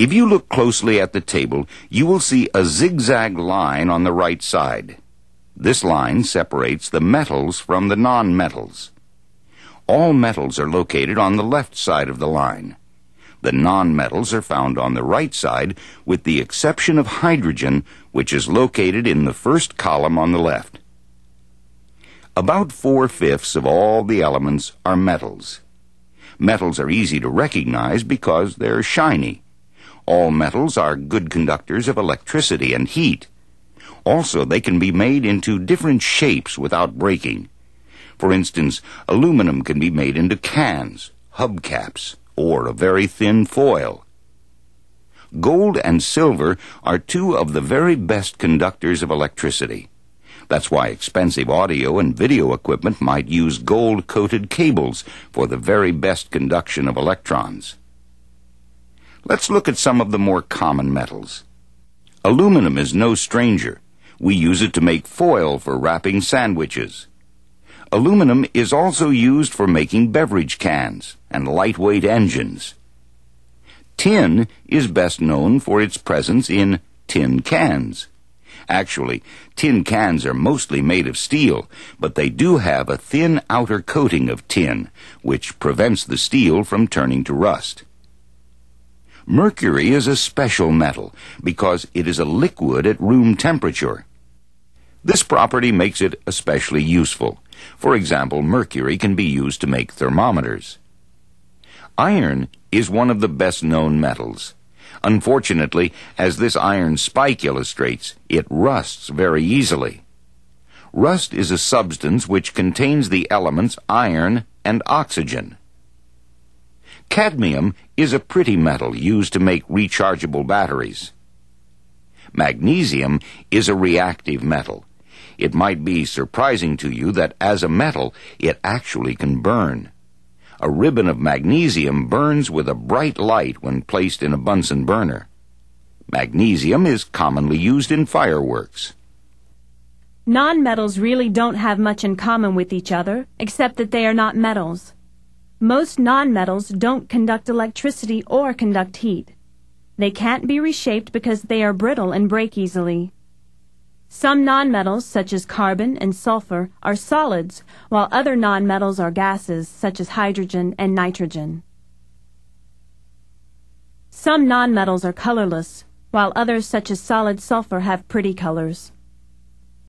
If you look closely at the table, you will see a zigzag line on the right side. This line separates the metals from the nonmetals. All metals are located on the left side of the line. The nonmetals are found on the right side, with the exception of hydrogen, which is located in the first column on the left. About 4/5 of all the elements are metals. Metals are easy to recognize because they're shiny. All metals are good conductors of electricity and heat. Also, they can be made into different shapes without breaking. For instance, aluminum can be made into cans, hubcaps, or a very thin foil. Gold and silver are two of the very best conductors of electricity. That's why expensive audio and video equipment might use gold-coated cables for the very best conduction of electrons. Let's look at some of the more common metals. Aluminum is no stranger. We use it to make foil for wrapping sandwiches. Aluminum is also used for making beverage cans and lightweight engines. Tin is best known for its presence in tin cans. Actually, tin cans are mostly made of steel, but they do have a thin outer coating of tin, which prevents the steel from turning to rust. Mercury is a special metal because it is a liquid at room temperature. This property makes it especially useful. For example, mercury can be used to make thermometers. Iron is one of the best-known metals. Unfortunately, as this iron spike illustrates, it rusts very easily. Rust is a substance which contains the elements iron and oxygen. Cadmium is a pretty metal used to make rechargeable batteries. Magnesium is a reactive metal. It might be surprising to you that as a metal, it actually can burn. A ribbon of magnesium burns with a bright light when placed in a Bunsen burner. Magnesium is commonly used in fireworks. Nonmetals really don't have much in common with each other, except that they are not metals. Most nonmetals don't conduct electricity or conduct heat. They can't be reshaped because they are brittle and break easily. Some nonmetals, such as carbon and sulfur, are solids, while other nonmetals are gases, such as hydrogen and nitrogen. Some nonmetals are colorless, while others, such as solid sulfur, have pretty colors.